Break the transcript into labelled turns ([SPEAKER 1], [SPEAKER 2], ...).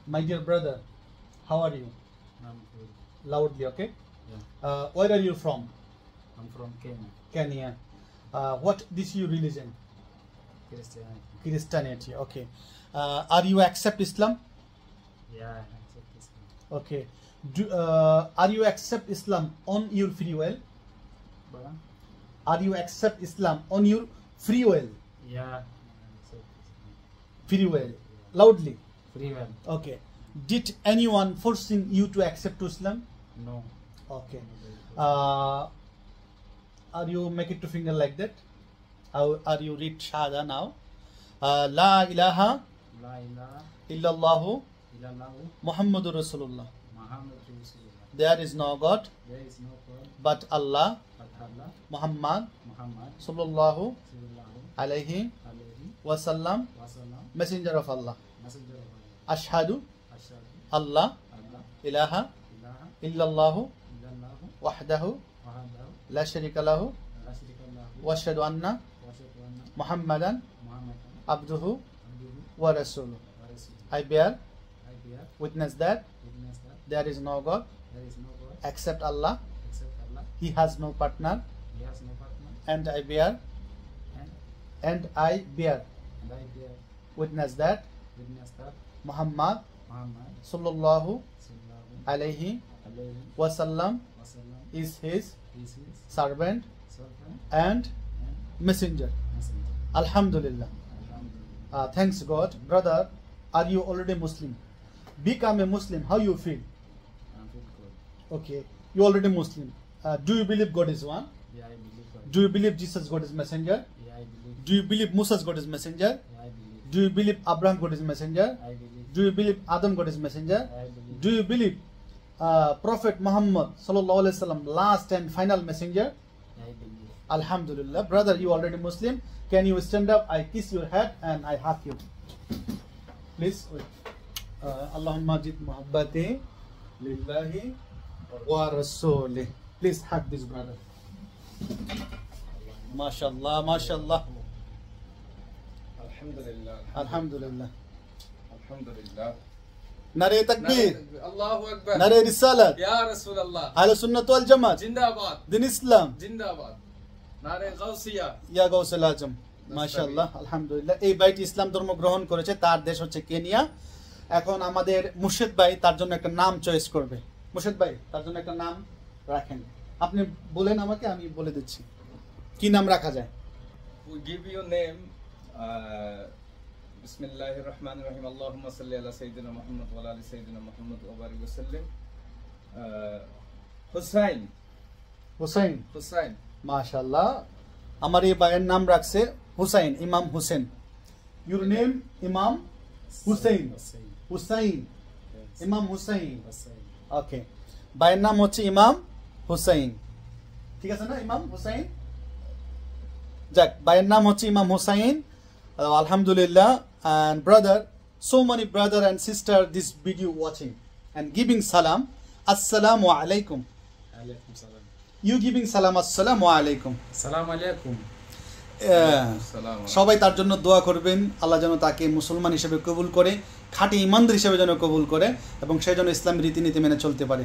[SPEAKER 1] My dear brother, how are you?
[SPEAKER 2] I'm good.
[SPEAKER 1] Loudly, okay?
[SPEAKER 2] Yeah.
[SPEAKER 1] Where are you from?
[SPEAKER 2] I'm from Kenya.
[SPEAKER 1] Kenya. What is your religion?
[SPEAKER 2] Christianity.
[SPEAKER 1] Christianity, okay. Are you accept Islam?
[SPEAKER 2] Yeah, I accept Islam.
[SPEAKER 1] Okay. Are you accept Islam on your free will?
[SPEAKER 2] But
[SPEAKER 1] Are you accept Islam on your free will?
[SPEAKER 2] yeah, I accept Islam.
[SPEAKER 1] Free will. Loudly.
[SPEAKER 2] Free will.
[SPEAKER 1] Okay. Did anyone forcing you to accept Islam?
[SPEAKER 2] No.
[SPEAKER 1] Okay. Are you make it to finger like that? Are you read Shahada now? La ilaha
[SPEAKER 2] La ilaha
[SPEAKER 1] illallahu
[SPEAKER 2] illallahu
[SPEAKER 1] Muhammadur Rasulullah.
[SPEAKER 2] Muhammad Rasulullah.
[SPEAKER 1] There is no God
[SPEAKER 2] There is no God
[SPEAKER 1] but Allah
[SPEAKER 2] but Allah
[SPEAKER 1] Muhammad
[SPEAKER 2] Muhammad
[SPEAKER 1] sallallahu
[SPEAKER 2] sallallahu
[SPEAKER 1] alayhi
[SPEAKER 2] alayhi
[SPEAKER 1] wasallam,
[SPEAKER 2] wasallam,
[SPEAKER 1] messenger of Allah.
[SPEAKER 2] messenger of Allah.
[SPEAKER 1] Ashhadu
[SPEAKER 2] Ashhadu
[SPEAKER 1] Allah
[SPEAKER 2] Allah
[SPEAKER 1] ilaha
[SPEAKER 2] ilaha
[SPEAKER 1] illallahu
[SPEAKER 2] illallahu
[SPEAKER 1] wahdahu
[SPEAKER 2] wahdahu
[SPEAKER 1] la sharika lahu
[SPEAKER 2] la sharika lahu
[SPEAKER 1] wa ashhadu anna
[SPEAKER 2] wa ashhadu anna
[SPEAKER 1] Muhammadan
[SPEAKER 2] Muhammadan
[SPEAKER 1] abduhu
[SPEAKER 2] abduhu
[SPEAKER 1] wa rasuluhu.
[SPEAKER 2] wa rasuluhu.
[SPEAKER 1] I bear
[SPEAKER 2] I bear
[SPEAKER 1] witness that
[SPEAKER 2] witness that
[SPEAKER 1] there is no God
[SPEAKER 2] there is no God
[SPEAKER 1] except Allah.
[SPEAKER 2] except Allah.
[SPEAKER 1] He has no partner,
[SPEAKER 2] He has no partner.
[SPEAKER 1] and I bear
[SPEAKER 2] And
[SPEAKER 1] I bear
[SPEAKER 2] I bear
[SPEAKER 1] witness that
[SPEAKER 2] witness that
[SPEAKER 1] Muhammad
[SPEAKER 2] Muhammad
[SPEAKER 1] sallallahu
[SPEAKER 2] sallallahu
[SPEAKER 1] alayhi
[SPEAKER 2] alayhi
[SPEAKER 1] wasallam
[SPEAKER 2] wasallam
[SPEAKER 1] is his
[SPEAKER 2] is his
[SPEAKER 1] servant
[SPEAKER 2] servant
[SPEAKER 1] and
[SPEAKER 2] and
[SPEAKER 1] messenger.
[SPEAKER 2] messenger.
[SPEAKER 1] Alhamdulillah.
[SPEAKER 2] Alhamdulillah.
[SPEAKER 1] Thanks God. Brother, are you already Muslim? Become a Muslim. How you feel?
[SPEAKER 2] I'm feel good.
[SPEAKER 1] Okay. You already Muslim. Do you believe God is one?
[SPEAKER 2] Yeah, I believe God.
[SPEAKER 1] Do you believe Jesus God is messenger?
[SPEAKER 2] Yeah, I believe.
[SPEAKER 1] Do you believe Moses God is messenger?
[SPEAKER 2] Yeah, I believe.
[SPEAKER 1] Do you believe Abraham God is messenger?
[SPEAKER 2] I believe.
[SPEAKER 1] Do you believe Adam God is messenger?
[SPEAKER 2] I believe.
[SPEAKER 1] Do you believe Prophet Muhammad sallallahu alaihi wasallam last and final messenger?
[SPEAKER 2] I believe.
[SPEAKER 1] Alhamdulillah. Brother, you already Muslim. Can you stand up? I kiss your head and I hug you. Please. Allahumma jid muhabbati lillahi wa rasulih. Please hug this brother. MashaAllah, MashaAllah.
[SPEAKER 3] Alhamdulillah.
[SPEAKER 1] Alhamdulillah.
[SPEAKER 3] Alhamdulillah.
[SPEAKER 1] Nare takbir.
[SPEAKER 3] Allahu Akbar.
[SPEAKER 1] Nare risalat.
[SPEAKER 3] Ya Rasulallah.
[SPEAKER 1] Ahle sunnat wal jamaat.
[SPEAKER 3] Jindabad.
[SPEAKER 1] Din Islam.
[SPEAKER 3] Jindabad. Nare Gausiya.
[SPEAKER 1] ইয়া গৌসুল আজম মাশাআল্লাহ আলহামদুলিল্লাহ। এই ভাইটি ইসলাম ধর্ম গ্রহণ করেছে, তার দেশ হচ্ছে কেনিয়া। এখন আমাদের মুর্শিদ ভাই তার জন্য একটা নাম চয়েস করবে। মুর্শিদ ভাই তার জন্য একটা নাম রাখেন, আপনি বলেন আমাকে, আমি বলে দিচ্ছি কি নাম রাখা যায়।
[SPEAKER 3] We give you name. Bismillahir Rahmanir Rahim. Allahumma salli ala Sayyidina Muhammad wa ala ali Sayyidina Muhammad wa barik wa sallim. Hussain.
[SPEAKER 1] Hussain.
[SPEAKER 3] Hussain.
[SPEAKER 1] মাশাআল্লাহ। আমার এই ভাইয়ের নাম রাখছে হুসাইন, ইমাম হুসেন। ইউর নেম ইমাম হুসাইন।
[SPEAKER 2] Hussein.
[SPEAKER 1] হুসাইন,
[SPEAKER 2] Yes.
[SPEAKER 1] ইমাম হুসাইন।
[SPEAKER 2] Hussein.
[SPEAKER 1] ওকে, ভাইয়ের নাম হচ্ছে ইমাম হুসাইন, ঠিক আছে না? ইমাম হুসাইন। যাক, ভাইয়ের নাম হচ্ছে ইমাম Hussain. Alhamdulillah. And brother, so many brother and sister this video watching and giving salam. Assalamu alaikum.
[SPEAKER 2] Alaikum salam.
[SPEAKER 1] You giving salam assalamu alaikum.
[SPEAKER 2] Salam alaikum.
[SPEAKER 3] Salam.
[SPEAKER 1] সবাই তার জন্য দোয়া করবেন, আল্লাহ যেন তাকে মুসলমান হিসেবে কবুল করে, খাঁটি ইমানদার হিসেবে যেন কবুল করে এবং সে যেন ইসলামের রীতিনীতি মেনে চলতে পারে।